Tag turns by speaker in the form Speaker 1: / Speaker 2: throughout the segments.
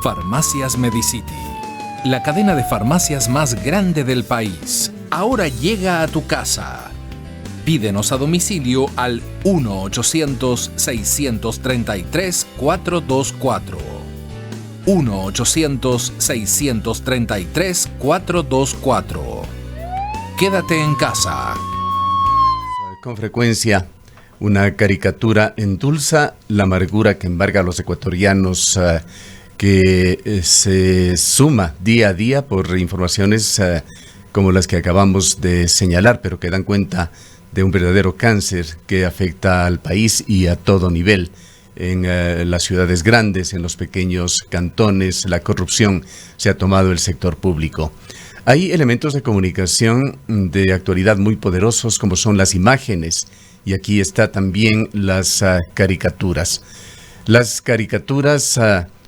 Speaker 1: Farmacias Medicity, la cadena de farmacias más grande del país, ahora llega a tu casa. Pídenos a domicilio al 1-800-633-424. 1-800-633-424. Quédate en casa.
Speaker 2: Con frecuencia, una caricatura endulza la amargura que embarga a los ecuatorianos, que se suma día a día por informaciones como las que acabamos de señalar, pero que dan cuenta de un verdadero cáncer que afecta al país y a todo nivel. En las ciudades grandes, en los pequeños cantones, la corrupción se ha tomado el sector público. Hay elementos de comunicación de actualidad muy poderosos, como son las imágenes, y aquí está también las caricaturas. Las caricaturas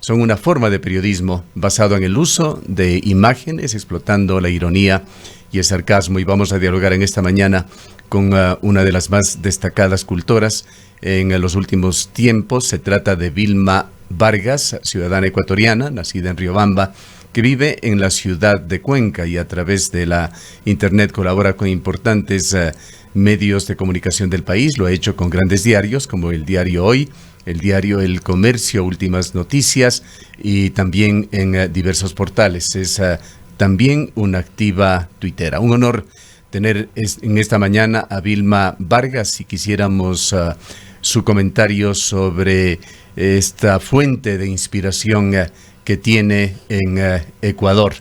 Speaker 2: son una forma de periodismo basado en el uso de imágenes, explotando la ironía y el sarcasmo, y vamos a dialogar en esta mañana con una de las más destacadas cultoras en los últimos tiempos. Se trata de Vilma Vargas, ciudadana ecuatoriana, nacida en Riobamba, que vive en la ciudad de Cuenca y a través de la internet colabora con importantes medios de comunicación del país. Lo ha hecho con grandes diarios como el Diario Hoy, el diario El Comercio, Últimas Noticias, y también en diversos portales. Es también una activa tuitera. Un honor tener en esta mañana a Vilma Vargas, y quisiéramos su comentario sobre esta fuente de inspiración que tiene en Ecuador.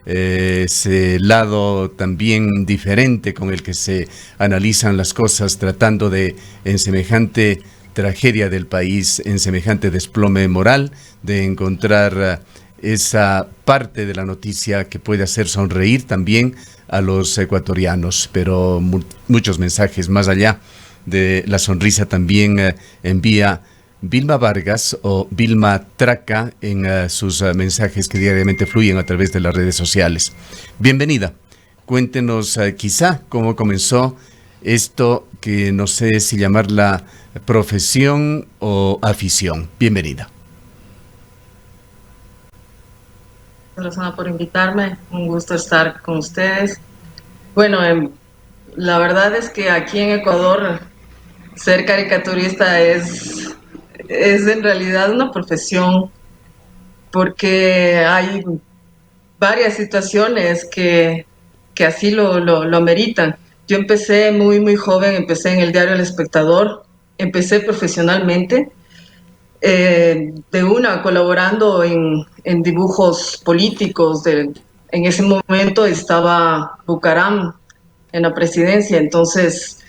Speaker 2: Ese lado también diferente con el que se analizan las cosas, tratando de, en semejante tragedia del país, en semejante desplome moral, de encontrar esa parte de la noticia que puede hacer sonreír también a los ecuatorianos, pero muchos mensajes más allá de la sonrisa también envía Vilma Vargas, o Vilma Traca, en sus mensajes que diariamente fluyen a través de las redes sociales. Bienvenida. Cuéntenos quizá cómo comenzó esto, que no sé si llamarla profesión o afición. Bienvenida.
Speaker 3: Gracias por invitarme, un gusto estar con ustedes. Bueno, la verdad es que aquí en Ecuador ser caricaturista es en realidad una profesión, porque hay varias situaciones que así lo ameritan. Yo empecé muy joven, empecé en el diario El Espectador, empecé profesionalmente, colaborando en dibujos políticos. En ese momento estaba Bucaram en la presidencia, entonces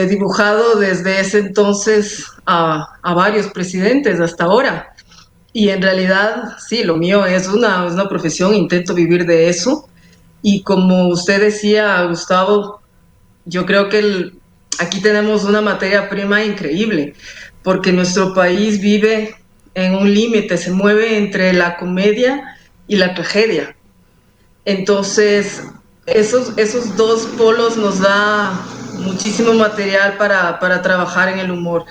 Speaker 3: dibujado desde ese entonces a varios presidentes hasta ahora. Y en realidad, sí, lo mío es una profesión, intento vivir de eso. Y como usted decía, Gustavo, yo creo que aquí tenemos una materia prima increíble, porque nuestro país vive en un límite, se mueve entre la comedia y la tragedia. Entonces, esos dos polos nos da muchísimo material para trabajar en el humor.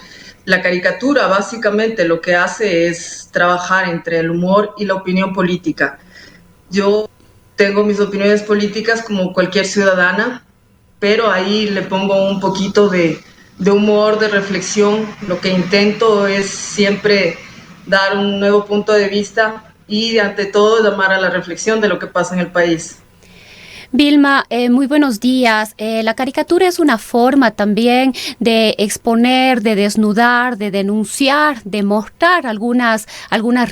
Speaker 3: La caricatura básicamente lo que hace es trabajar entre el humor y la opinión política. Yo tengo mis opiniones políticas como cualquier ciudadana, pero ahí le pongo un poquito de humor, de reflexión. Lo que intento es siempre dar un nuevo punto de vista y ante todo llamar a la reflexión de lo que pasa en el país.
Speaker 4: Vilma, muy buenos días. La caricatura es una forma también de exponer, de desnudar, de denunciar, de mostrar algunas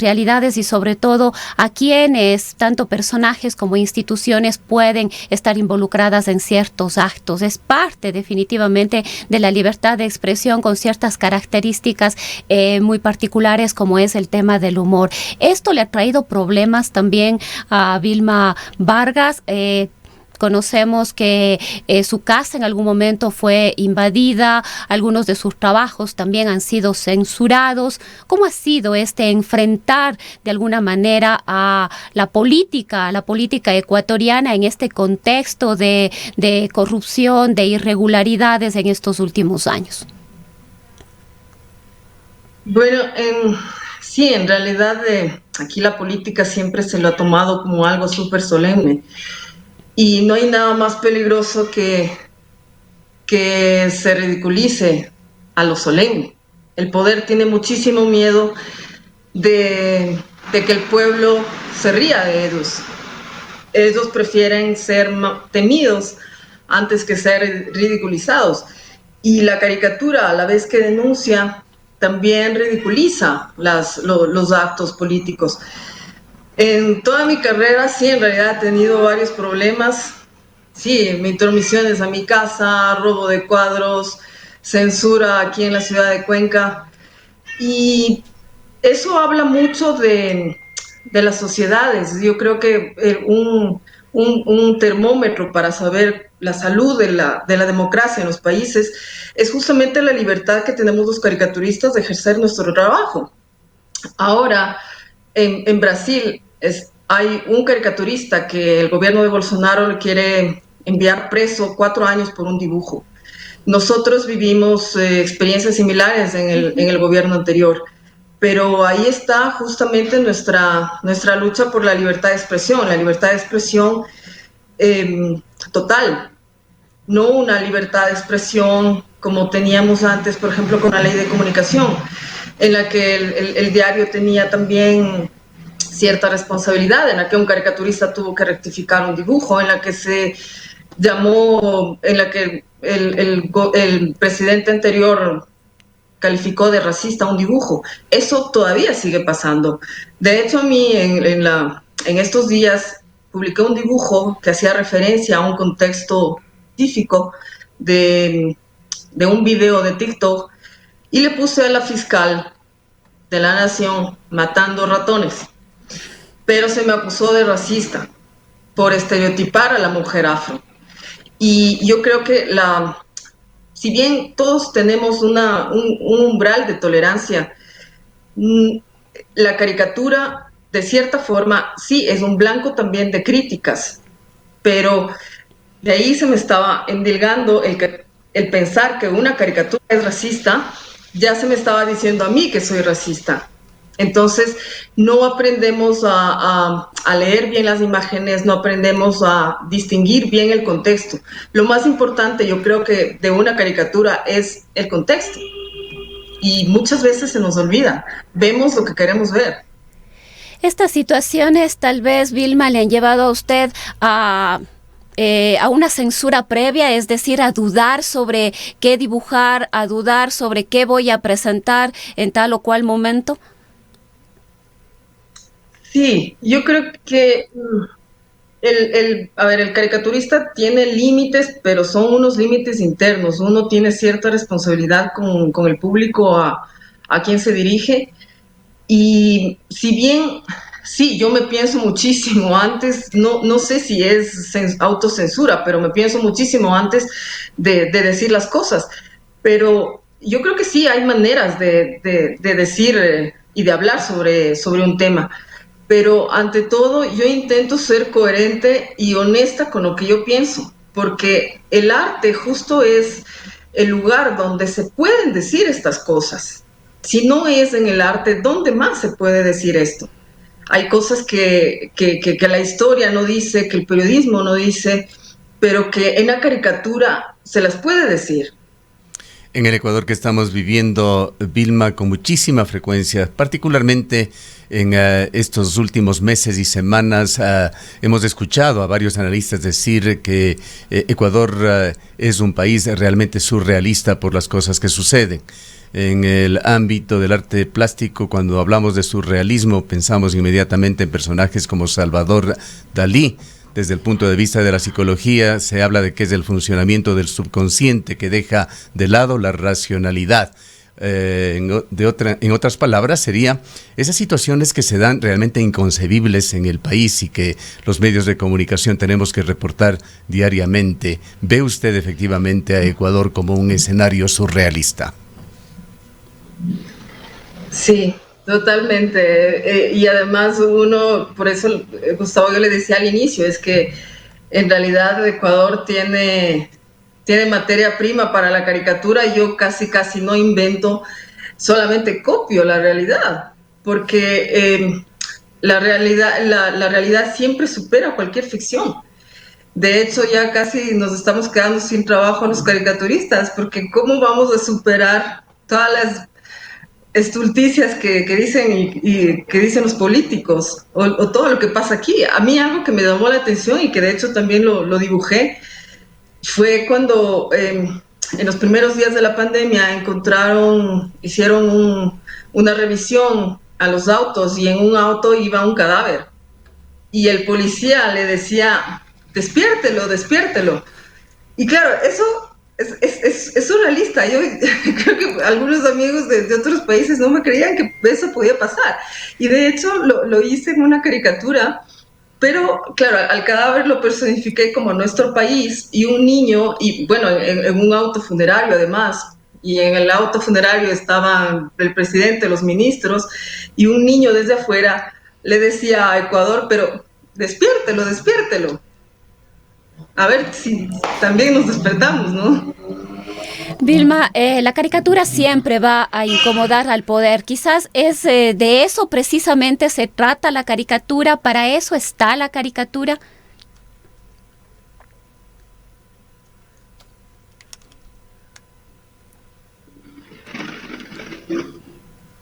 Speaker 4: realidades, y sobre todo a quienes, tanto personajes como instituciones, pueden estar involucradas en ciertos actos. Es parte definitivamente de la libertad de expresión, con ciertas características muy particulares, como es el tema del humor. Esto le ha traído problemas también a Vilma Vargas. Conocemos que su casa en algún momento fue invadida, algunos de sus trabajos también han sido censurados. ¿Cómo ha sido enfrentar de alguna manera a la política ecuatoriana en este contexto de corrupción, de irregularidades en estos últimos años?
Speaker 3: Bueno, sí, en realidad Aquí la política siempre se lo ha tomado como algo súper solemne. Y no hay nada más peligroso que se ridiculice a lo solemne. El poder tiene muchísimo miedo de que el pueblo se ría de ellos. Ellos prefieren ser temidos antes que ser ridiculizados. Y la caricatura, a la vez que denuncia, también ridiculiza los actos políticos. En toda mi carrera, sí, en realidad he tenido varios problemas. Sí, intromisiones a mi casa, robo de cuadros, censura aquí en la ciudad de Cuenca. Y eso habla mucho de las sociedades. Yo creo que un termómetro para saber la salud de la democracia en los países es justamente la libertad que tenemos los caricaturistas de ejercer nuestro trabajo. Ahora, en Brasil hay un caricaturista que el gobierno de Bolsonaro le quiere enviar preso 4 años por un dibujo. Nosotros vivimos experiencias similares en el gobierno anterior, pero ahí está justamente nuestra lucha por la libertad de expresión total, no una libertad de expresión como teníamos antes, por ejemplo, con la ley de comunicación, en la que el diario tenía también cierta responsabilidad, en la que un caricaturista tuvo que rectificar un dibujo, en la que se llamó, en la que el presidente anterior calificó de racista un dibujo. Eso todavía sigue pasando. De hecho, a mí en estos días publiqué un dibujo que hacía referencia a un contexto específico de un video de TikTok y le puse a la fiscal de la nación matando ratones. Pero se me acusó de racista por estereotipar a la mujer afro. Y yo creo que si bien todos tenemos un umbral de tolerancia, la caricatura, de cierta forma, sí es un blanco también de críticas, pero de ahí se me estaba endilgando el pensar que una caricatura es racista, ya se me estaba diciendo a mí que soy racista. Entonces, no aprendemos a leer bien las imágenes, no aprendemos a distinguir bien el contexto. Lo más importante, yo creo que de una caricatura es el contexto. Y muchas veces se nos olvida. Vemos lo que queremos ver.
Speaker 4: Estas situaciones, tal vez, Vilma, le han llevado a usted a una censura previa, es decir, a dudar sobre qué dibujar, a dudar sobre qué voy a presentar en tal o cual momento.
Speaker 3: Sí, yo creo que el caricaturista tiene límites, pero son unos límites internos. Uno tiene cierta responsabilidad con el público a quien se dirige. Y si bien, sí, yo me pienso muchísimo antes, no sé si es autocensura, pero me pienso muchísimo antes de decir las cosas. Pero yo creo que sí hay maneras de decir y de hablar sobre un tema. Pero ante todo yo intento ser coherente y honesta con lo que yo pienso, porque el arte justo es el lugar donde se pueden decir estas cosas. Si no es en el arte, ¿dónde más se puede decir esto? Hay cosas que la historia no dice, que el periodismo no dice, pero que en la caricatura se las puede decir.
Speaker 2: En el Ecuador que estamos viviendo, Vilma, con muchísima frecuencia, particularmente en estos últimos meses y semanas, hemos escuchado a varios analistas decir que Ecuador es un país realmente surrealista por las cosas que suceden. En el ámbito del arte plástico, cuando hablamos de surrealismo, pensamos inmediatamente en personajes como Salvador Dalí. Desde el punto de vista de la psicología, se habla de que es el funcionamiento del subconsciente que deja de lado la racionalidad. En otras palabras, sería esas situaciones que se dan realmente inconcebibles en el país y que los medios de comunicación tenemos que reportar diariamente. ¿Ve usted efectivamente a Ecuador como un escenario surrealista?
Speaker 3: Sí, totalmente. Y además por eso, Gustavo, yo le decía al inicio, es que en realidad Ecuador tiene materia prima para la caricatura. Yo casi no invento, solamente copio la realidad, porque la realidad siempre supera cualquier ficción. De hecho, ya casi nos estamos quedando sin trabajo los caricaturistas, porque ¿cómo vamos a superar todas las estulticias que dicen y que dicen los políticos o todo lo que pasa aquí? A mí algo que me llamó la atención y que de hecho también lo dibujé fue cuando en los primeros días de la pandemia hicieron una revisión a los autos y en un auto iba un cadáver y el policía le decía, despiértelo, despiértelo. Y claro, eso es surrealista. Yo creo que algunos amigos de otros países no me creían que eso podía pasar. Y de hecho lo hice en una caricatura, pero claro, al cadáver lo personifiqué como nuestro país y un niño, y bueno, en un auto funerario además. Y en el auto funerario estaban el presidente, los ministros, y un niño desde afuera le decía a Ecuador, pero despiértelo, despiértelo. A ver si también nos despertamos, ¿no?
Speaker 4: Vilma, la caricatura siempre va a incomodar al poder. Quizás de eso precisamente se trata la caricatura, para eso está la caricatura.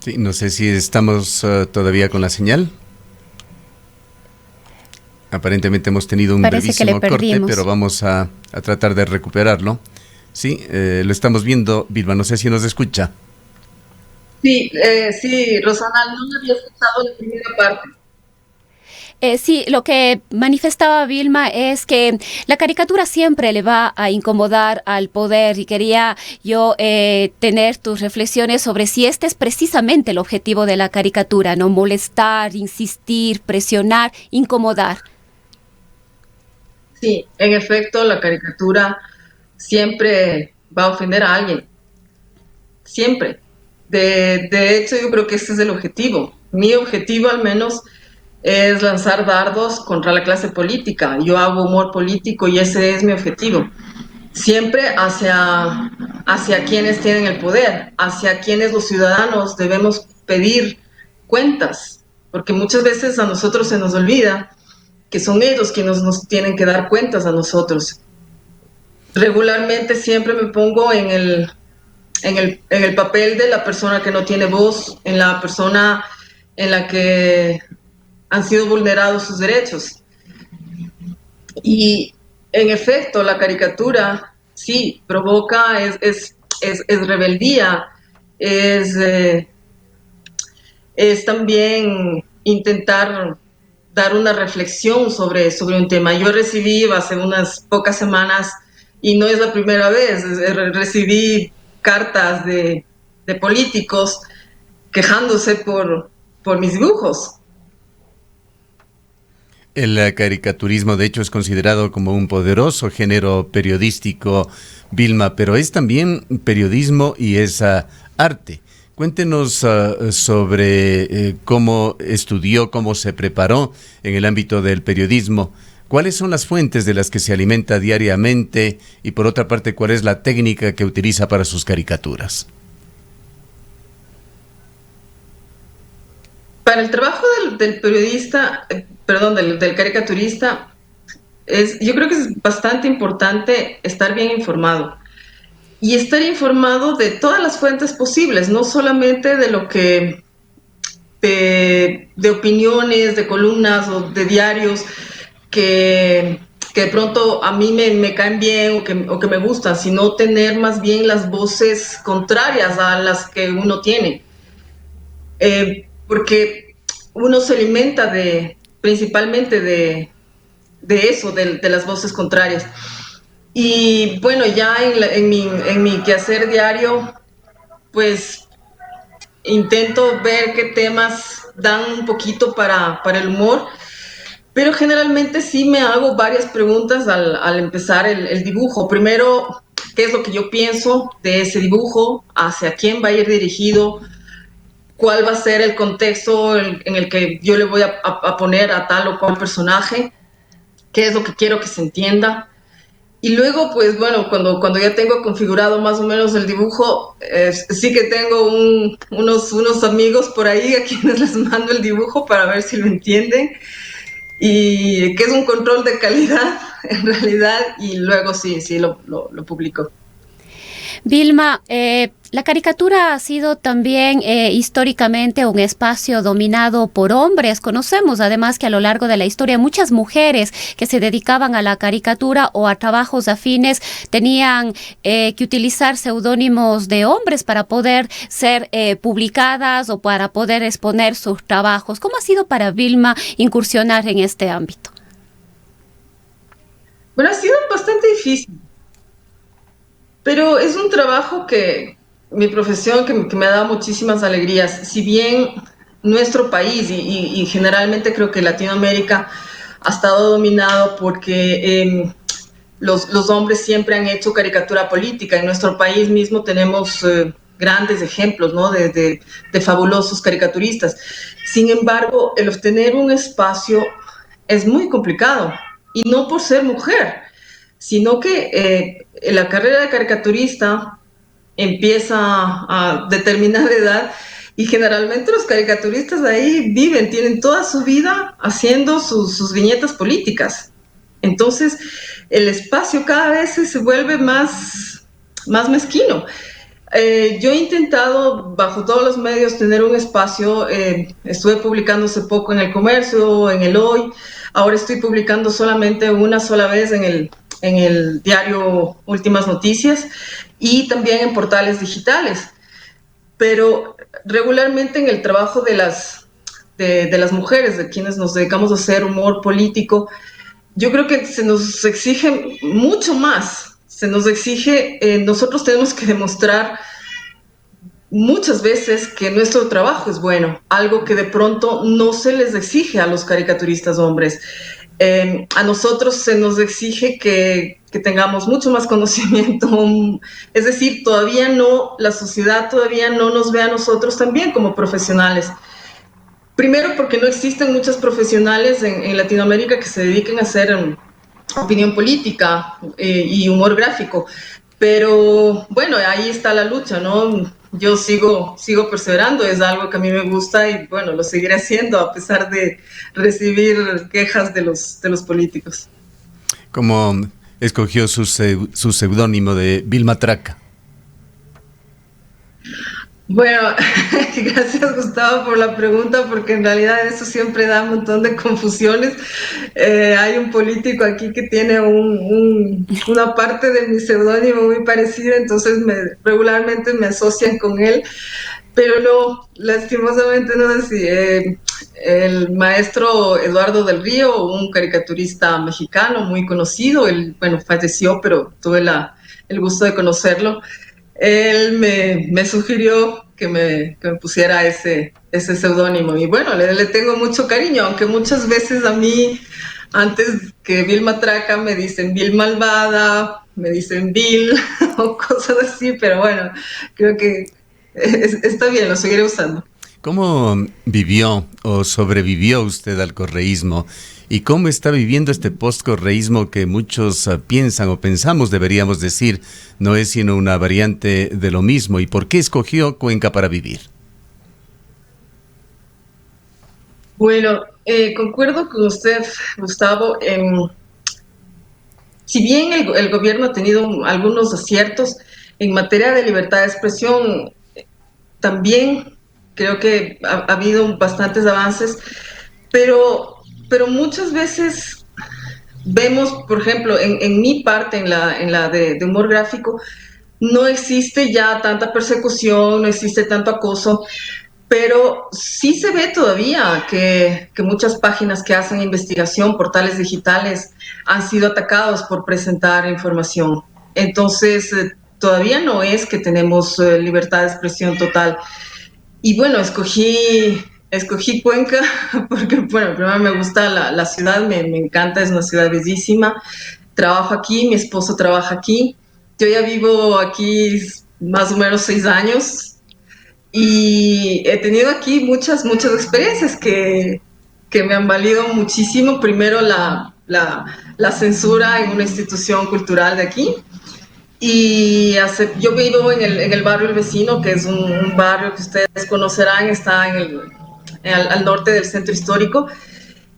Speaker 2: Sí, no sé si estamos todavía con la señal. Aparentemente hemos tenido un brevísimo corte, pero vamos a tratar de recuperarlo. Sí, lo estamos viendo, Vilma, no sé si nos escucha.
Speaker 3: Sí, Rosana, no había escuchado la primera parte.
Speaker 4: Sí, lo que manifestaba Vilma es que la caricatura siempre le va a incomodar al poder y quería yo tener tus reflexiones sobre si este es precisamente el objetivo de la caricatura, ¿no? Molestar, insistir, presionar, incomodar.
Speaker 3: Sí, en efecto, la caricatura siempre va a ofender a alguien, siempre. De hecho, yo creo que ese es el objetivo. Mi objetivo, al menos, es lanzar dardos contra la clase política. Yo hago humor político y ese es mi objetivo. Siempre hacia quienes tienen el poder, hacia quienes los ciudadanos debemos pedir cuentas, porque muchas veces a nosotros se nos olvida que son ellos quienes nos tienen que dar cuentas a nosotros. Regularmente siempre me pongo en el papel de la persona que no tiene voz, en la persona en la que han sido vulnerados sus derechos. Y en efecto, la caricatura sí provoca, es rebeldía, es también intentar dar una reflexión sobre un tema. Yo recibí hace unas pocas semanas, y no es la primera vez, recibí cartas de políticos quejándose por mis dibujos.
Speaker 2: El caricaturismo, de hecho, es considerado como un poderoso género periodístico, Vilma, pero es también periodismo y es arte. Cuéntenos sobre cómo estudió, cómo se preparó en el ámbito del periodismo. ¿Cuáles son las fuentes de las que se alimenta diariamente? Y por otra parte, ¿cuál es la técnica que utiliza para sus caricaturas?
Speaker 3: Para el trabajo del periodista, del caricaturista, yo creo que es bastante importante estar bien informado. Y estar informado de todas las fuentes posibles, no solamente de lo que de opiniones, de columnas o de diarios que de pronto a mí me caen bien o que me gustan, sino tener más bien las voces contrarias a las que uno tiene. Porque uno se alimenta principalmente de eso, de las voces contrarias. Y bueno, ya en mi quehacer diario, pues intento ver qué temas dan un poquito para el humor, pero generalmente sí me hago varias preguntas al empezar el dibujo. Primero, ¿qué es lo que yo pienso de ese dibujo? ¿Hacia quién va a ir dirigido? ¿Cuál va a ser el contexto en el que yo le voy a poner a tal o cual personaje? ¿Qué es lo que quiero que se entienda? Y luego, pues bueno, cuando ya tengo configurado más o menos el dibujo, sí que tengo unos amigos por ahí a quienes les mando el dibujo para ver si lo entienden. Y que es un control de calidad en realidad, y luego sí lo publico.
Speaker 4: Vilma, la caricatura ha sido también históricamente un espacio dominado por hombres. Conocemos además que a lo largo de la historia muchas mujeres que se dedicaban a la caricatura o a trabajos afines tenían que utilizar seudónimos de hombres para poder ser publicadas o para poder exponer sus trabajos. ¿Cómo ha sido para Vilma incursionar en este ámbito?
Speaker 3: Bueno, ha sido bastante difícil, pero es un trabajo mi profesión, que me ha dado muchísimas alegrías. Si bien nuestro país y generalmente creo que Latinoamérica ha estado dominado porque los hombres siempre han hecho caricatura política. En nuestro país mismo tenemos grandes ejemplos, ¿no? de fabulosos caricaturistas. Sin embargo, el obtener un espacio es muy complicado, y no por ser mujer, sino que la carrera de caricaturista empieza a determinada edad, y generalmente los caricaturistas ahí viven, tienen toda su vida haciendo sus viñetas políticas. Entonces, el espacio cada vez se vuelve más mezquino. Yo he intentado, bajo todos los medios, tener un espacio. Estuve publicando hace poco en El Comercio, en El Hoy. Ahora estoy publicando solamente una sola vez en el diario Últimas Noticias, y también en portales digitales. Pero regularmente en el trabajo de las mujeres, de quienes nos dedicamos a hacer humor político, yo creo que se nos exige mucho más. Se nos exige, nosotros tenemos que demostrar muchas veces que nuestro trabajo es bueno, algo que de pronto no se les exige a los caricaturistas hombres. A nosotros se nos exige que tengamos mucho más conocimiento, es decir, la sociedad todavía no nos ve a nosotros también como profesionales. Primero porque no existen muchos profesionales en Latinoamérica que se dediquen a hacer opinión política y humor gráfico. Pero bueno, ahí está la lucha, ¿no? Yo sigo perseverando, es algo que a mí me gusta, y bueno, lo seguiré haciendo a pesar de recibir quejas de los políticos.
Speaker 2: ¿Cómo escogió su seudónimo de Vilma Traca?
Speaker 3: Bueno, gracias Gustavo por la pregunta, porque en realidad eso siempre da un montón de confusiones. Hay un político aquí que tiene una parte de mi seudónimo muy parecida, entonces regularmente me asocian con él, pero no, lastimosamente no es así. El maestro Eduardo del Río, un caricaturista mexicano muy conocido, él, bueno, falleció, pero tuve el gusto de conocerlo. Él me sugirió que me pusiera ese seudónimo, y bueno, le tengo mucho cariño, aunque muchas veces a mí, antes que Vilma Traca, me dicen Vil Malvada, me dicen Vil o cosas así, pero bueno, creo que está bien, lo seguiré usando.
Speaker 2: ¿Cómo vivió o sobrevivió usted al correísmo? ¿Y cómo está viviendo este post-correísmo que muchos piensan o pensamos, deberíamos decir, no es sino una variante de lo mismo? ¿Y por qué escogió Cuenca para vivir?
Speaker 3: Bueno, concuerdo con usted, Gustavo. Si bien el gobierno ha tenido algunos aciertos en materia de libertad de expresión, también creo que ha habido bastantes avances, pero muchas veces vemos, por ejemplo, en mi parte, en la de humor gráfico, no existe ya tanta persecución, no existe tanto acoso, pero sí se ve todavía que muchas páginas que hacen investigación, portales digitales, han sido atacados por presentar información. Entonces, todavía no es que tenemos libertad de expresión total. Y bueno, escogí Cuenca porque, bueno, primero me gusta la ciudad, me encanta, es una ciudad bellísima. Trabajo aquí, mi esposo trabaja aquí. Yo ya vivo aquí más o menos 6 años, y he tenido aquí muchas experiencias que me han valido muchísimo. Primero, la la censura en una institución cultural de aquí. Y yo vivo en el barrio El Vecino, que es un barrio que ustedes conocerán, está al norte del centro histórico.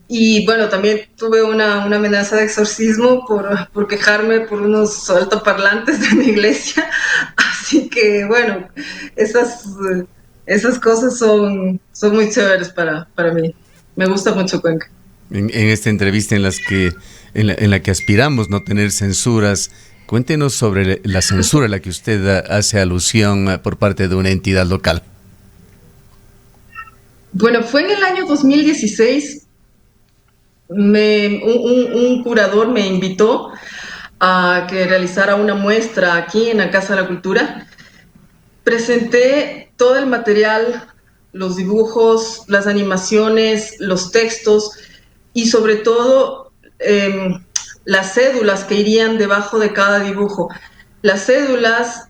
Speaker 3: Y bueno, también tuve una amenaza de exorcismo por quejarme por unos altoparlantes de mi iglesia. Así que bueno, esas, esas cosas son muy chéveres para mí. Me gusta mucho Cuenca.
Speaker 2: En esta entrevista en la que aspiramos no tener censuras, cuéntenos sobre la censura a la que usted hace alusión por parte de una entidad local.
Speaker 3: Bueno, fue en el año 2016. Un curador me invitó a que realizara una muestra aquí en la Casa de la Cultura. Presenté todo el material, los dibujos, las animaciones, los textos y sobre todo las cédulas que irían debajo de cada dibujo. Las cédulas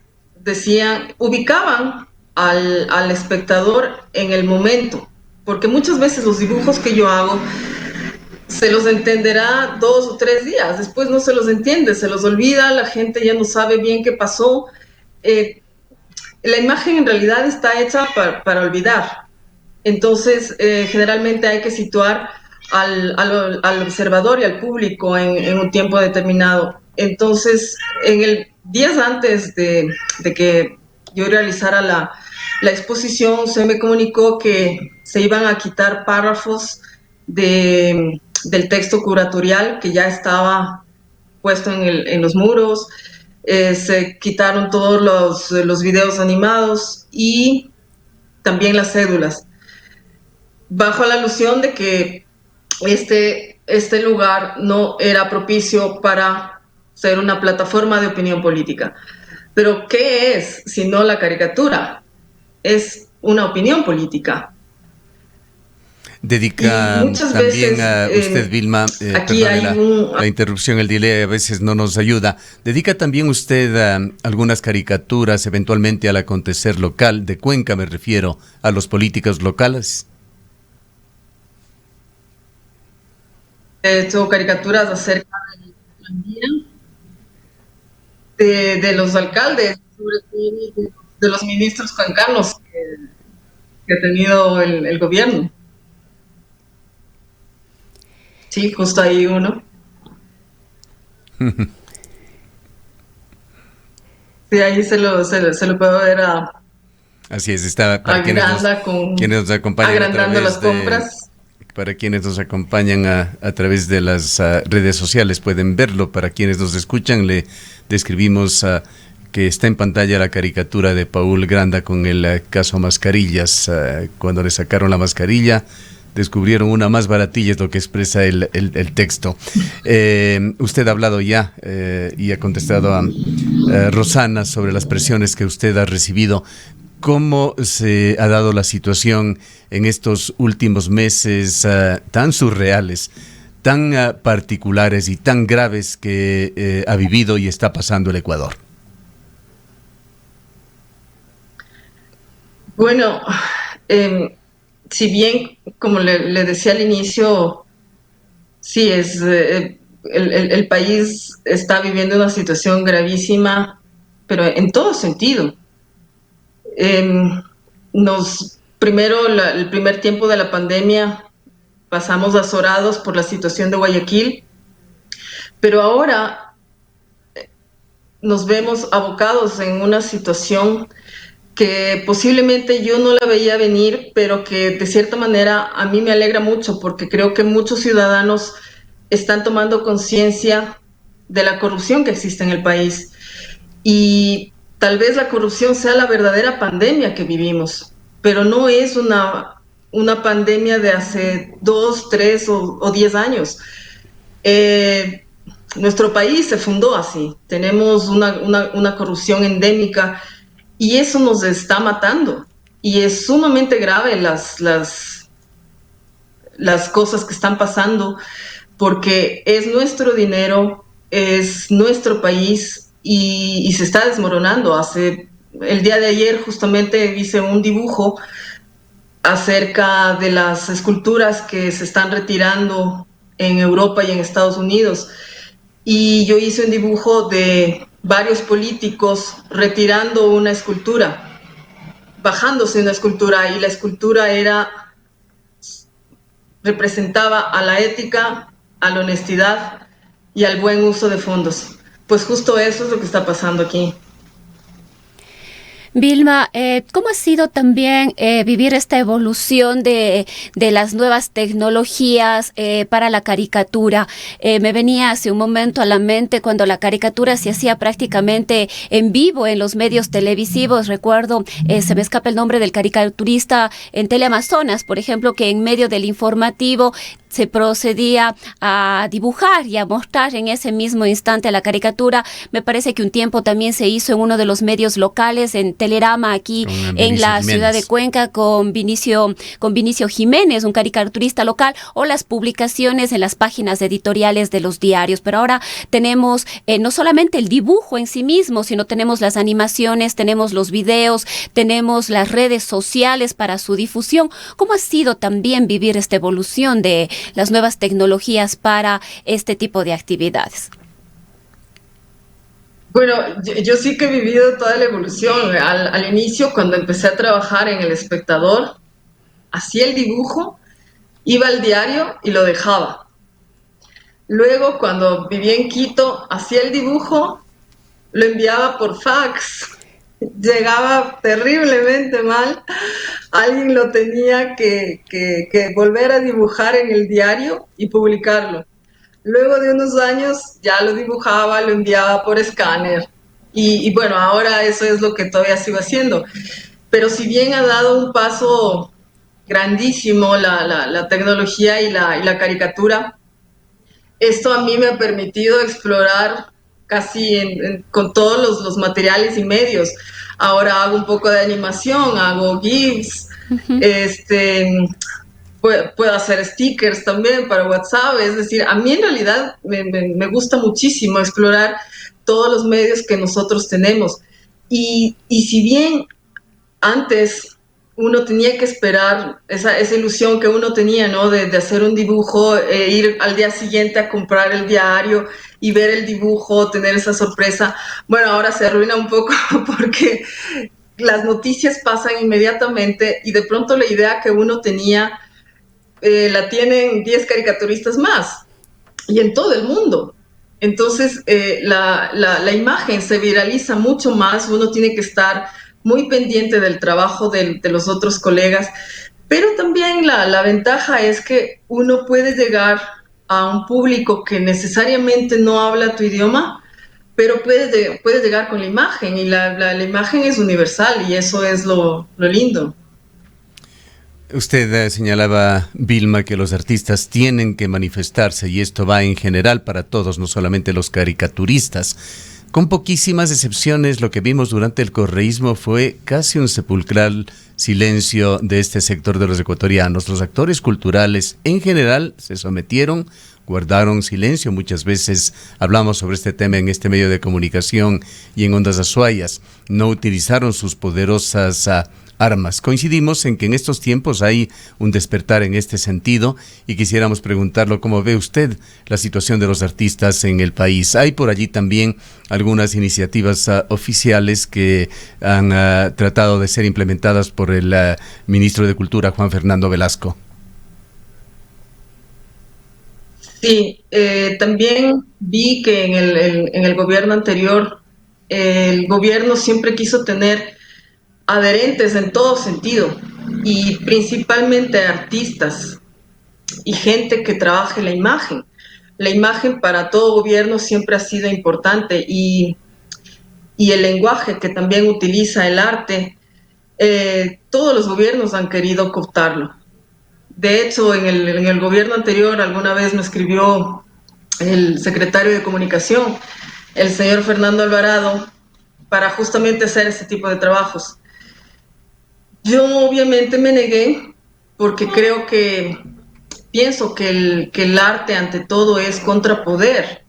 Speaker 3: ubicaban al espectador en el momento, porque muchas veces los dibujos que yo hago se los entenderá 2 o 3 días, después no se los entiende, se los olvida, la gente ya no sabe bien qué pasó. La imagen en realidad está hecha para olvidar. Entonces, generalmente hay que situar al observador y al público en un tiempo determinado. Entonces, días antes de que yo realizara la exposición, se me comunicó que se iban a quitar párrafos del texto curatorial que ya estaba puesto en los muros. Se quitaron todos los videos animados y también las cédulas, bajo la alusión de que este lugar no era propicio para ser una plataforma de opinión política. Pero ¿qué es si no la caricatura? Es una opinión política.
Speaker 2: Dedica también a usted, Vilma, la interrupción, el delay a veces no nos ayuda. ¿Dedica también usted algunas caricaturas eventualmente al acontecer local, de Cuenca me refiero, a los políticos locales?
Speaker 3: He hecho caricaturas acerca de los alcaldes, sobre todo de los ministros cuencanos que ha tenido el gobierno. Sí, justo ahí uno. Sí, ahí se lo puedo ver
Speaker 2: Así es, está para quienes nos acompañan
Speaker 3: agrandando las compras.
Speaker 2: Para quienes nos acompañan a través de las redes sociales pueden verlo. Para quienes nos escuchan le describimos que está en pantalla la caricatura de Paul Granda con el caso Mascarillas. Cuando le sacaron la mascarilla descubrieron una más baratilla, es lo que expresa el texto. Usted ha hablado ya y ha contestado a Rosana sobre las presiones que usted ha recibido. ¿Cómo se ha dado la situación en estos últimos meses tan surreales, tan particulares y tan graves que ha vivido y está pasando el Ecuador?
Speaker 3: Bueno, si bien, como le decía al inicio, sí, el país está viviendo una situación gravísima, pero en todo sentido. Primero, el primer tiempo de la pandemia, pasamos azorados por la situación de Guayaquil, pero ahora nos vemos abocados en una situación que posiblemente yo no la veía venir, pero que de cierta manera a mí me alegra mucho, porque creo que muchos ciudadanos están tomando conciencia de la corrupción que existe en el país. Y tal vez la corrupción sea la verdadera pandemia que vivimos, pero no es una pandemia de hace 2, 3 o 10 años. Nuestro país se fundó así, tenemos una corrupción endémica y eso nos está matando. Y es sumamente grave las cosas que están pasando, porque es nuestro dinero, es nuestro país y se está desmoronando. El día de ayer justamente hice un dibujo acerca de las esculturas que se están retirando en Europa y en Estados Unidos. Y yo hice un dibujo de varios políticos retirando una escultura, bajándose una escultura, y la escultura representaba a la ética, a la honestidad y al buen uso de fondos. Pues justo eso es lo que está pasando aquí.
Speaker 4: Vilma, ¿cómo ha sido también vivir esta evolución de las nuevas tecnologías para la caricatura? Me venía hace un momento a la mente cuando la caricatura se hacía prácticamente en vivo en los medios televisivos. Recuerdo, se me escapa el nombre del caricaturista en Teleamazonas, por ejemplo, que en medio del informativo se procedía a dibujar y a mostrar en ese mismo instante la caricatura. Me parece que un tiempo también se hizo en uno de los medios locales, en Telerama, aquí en la ciudad de Cuenca, con Vinicio Jiménez, un caricaturista local, o las publicaciones en las páginas editoriales de los diarios. Pero ahora tenemos no solamente el dibujo en sí mismo, sino tenemos las animaciones, tenemos los videos, tenemos las redes sociales para su difusión. ¿Cómo ha sido también vivir esta evolución de las nuevas tecnologías para este tipo de actividades?
Speaker 3: Bueno, yo sí que he vivido toda la evolución. Al inicio, cuando empecé a trabajar en El Espectador, hacía el dibujo, iba al diario y lo dejaba. Luego, cuando vivía en Quito, hacía el dibujo, lo enviaba por fax. Llegaba terriblemente mal. Alguien lo tenía que volver a dibujar en el diario y publicarlo. Luego de unos años ya lo dibujaba, lo enviaba por escáner. Y bueno, ahora eso es lo que todavía sigo haciendo. Pero si bien ha dado un paso grandísimo la tecnología y la caricatura, esto a mí me ha permitido explorar casi con todos los materiales y medios. Ahora hago un poco de animación, hago GIFs, puedo hacer stickers también para WhatsApp. Es decir, a mí en realidad me gusta muchísimo explorar todos los medios que nosotros tenemos. Y si bien antes uno tenía que esperar esa ilusión que uno tenía, ¿no? De hacer un dibujo, ir al día siguiente a comprar el diario y ver el dibujo, tener esa sorpresa. Bueno, ahora se arruina un poco porque las noticias pasan inmediatamente y de pronto la idea que uno tenía la tienen 10 caricaturistas más y en todo el mundo. Entonces la imagen se viraliza mucho más, uno tiene que estar muy pendiente del trabajo de los otros colegas, pero también la ventaja es que uno puede llegar a un público que necesariamente no habla tu idioma, pero puede llegar con la imagen, y la imagen es universal, y eso es lo lindo.
Speaker 2: Usted señalaba, Vilma, que los artistas tienen que manifestarse, y esto va en general para todos, no solamente los caricaturistas. Con poquísimas excepciones, lo que vimos durante el correísmo fue casi un sepulcral silencio de este sector de los ecuatorianos. Los actores culturales en general se sometieron, guardaron silencio. Muchas veces hablamos sobre este tema en este medio de comunicación y en Ondas Azuayas. No utilizaron sus poderosas armas. Coincidimos en que en estos tiempos hay un despertar en este sentido, y quisiéramos preguntarlo cómo ve usted la situación de los artistas en el país. Hay por allí también algunas iniciativas oficiales que han tratado de ser implementadas por el ministro de Cultura, Juan Fernando Velasco.
Speaker 3: Sí, también vi que en el gobierno anterior, el gobierno siempre quiso tener adherentes en todo sentido, y principalmente artistas y gente que trabaje la imagen. La imagen para todo gobierno siempre ha sido importante, y el lenguaje que también utiliza el arte, todos los gobiernos han querido cooptarlo. De hecho, en el gobierno anterior alguna vez me escribió el secretario de Comunicación, el señor Fernando Alvarado, para justamente hacer ese tipo de trabajos. Yo obviamente me negué porque pienso que el arte ante todo es contrapoder,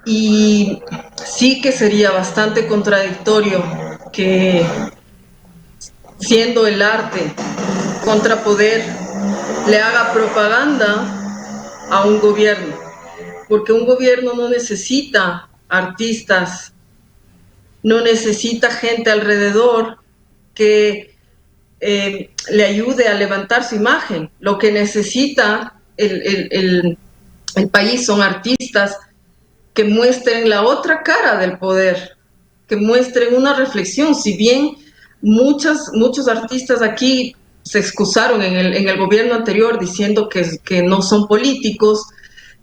Speaker 3: y sí que sería bastante contradictorio que, siendo el arte contrapoder, le haga propaganda a un gobierno, porque un gobierno no necesita artistas, no necesita gente alrededor que le ayude a levantar su imagen. Lo que necesita el país son artistas que muestren la otra cara del poder, que muestren una reflexión. Si bien muchos artistas aquí se excusaron en el gobierno anterior diciendo que no son políticos,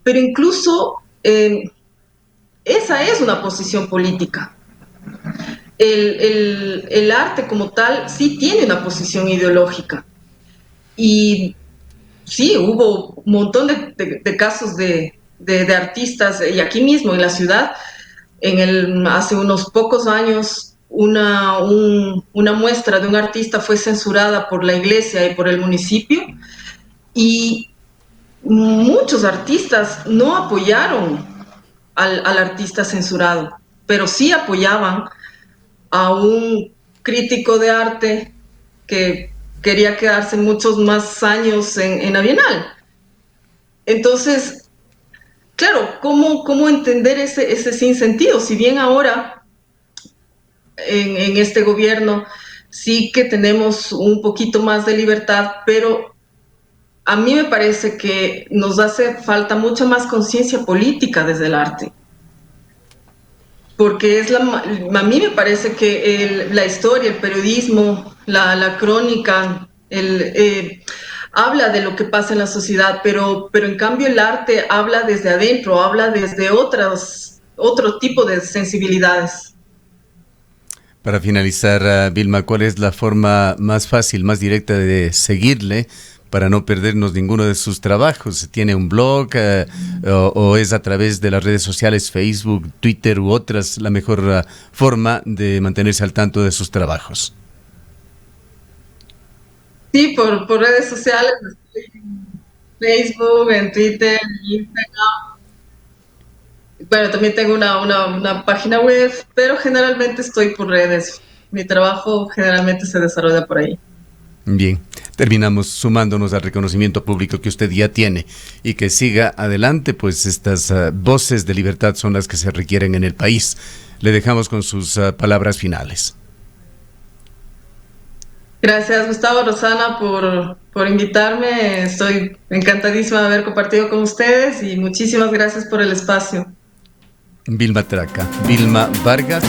Speaker 3: pero incluso esa es una posición política. El arte como tal sí tiene una posición ideológica. Y sí, hubo un montón de casos de artistas, y aquí mismo en la ciudad, hace unos pocos años, una muestra de un artista fue censurada por la iglesia y por el municipio, y muchos artistas no apoyaron al artista censurado, pero sí apoyaban a un crítico de arte que quería quedarse muchos más años en la Bienal. Entonces, claro, ¿cómo entender ese sinsentido? Si bien ahora en este gobierno sí que tenemos un poquito más de libertad, pero a mí me parece que nos hace falta mucha más conciencia política desde el arte. Porque a mí me parece que la historia, el periodismo, la crónica, habla de lo que pasa en la sociedad, pero en cambio el arte habla desde adentro, habla desde otro tipo de sensibilidades.
Speaker 2: Para finalizar, Vilma, ¿cuál es la forma más fácil, más directa de seguirle para no perdernos ninguno de sus trabajos? ¿Tiene un blog o es a través de las redes sociales, Facebook, Twitter u otras, la mejor forma de mantenerse al tanto de sus trabajos?
Speaker 3: Sí, por redes sociales, en Facebook, en Twitter, en Instagram. Bueno, también tengo una página web, pero generalmente estoy por redes. Mi trabajo generalmente se desarrolla por ahí.
Speaker 2: Bien, terminamos sumándonos al reconocimiento público que usted ya tiene y que siga adelante, pues estas voces de libertad son las que se requieren en el país. Le dejamos con sus palabras finales.
Speaker 3: Gracias, Gustavo, Rosana, por invitarme. Estoy encantadísima de haber compartido con ustedes y muchísimas gracias por el espacio.
Speaker 2: Vilma Traca, Vilma Vargas.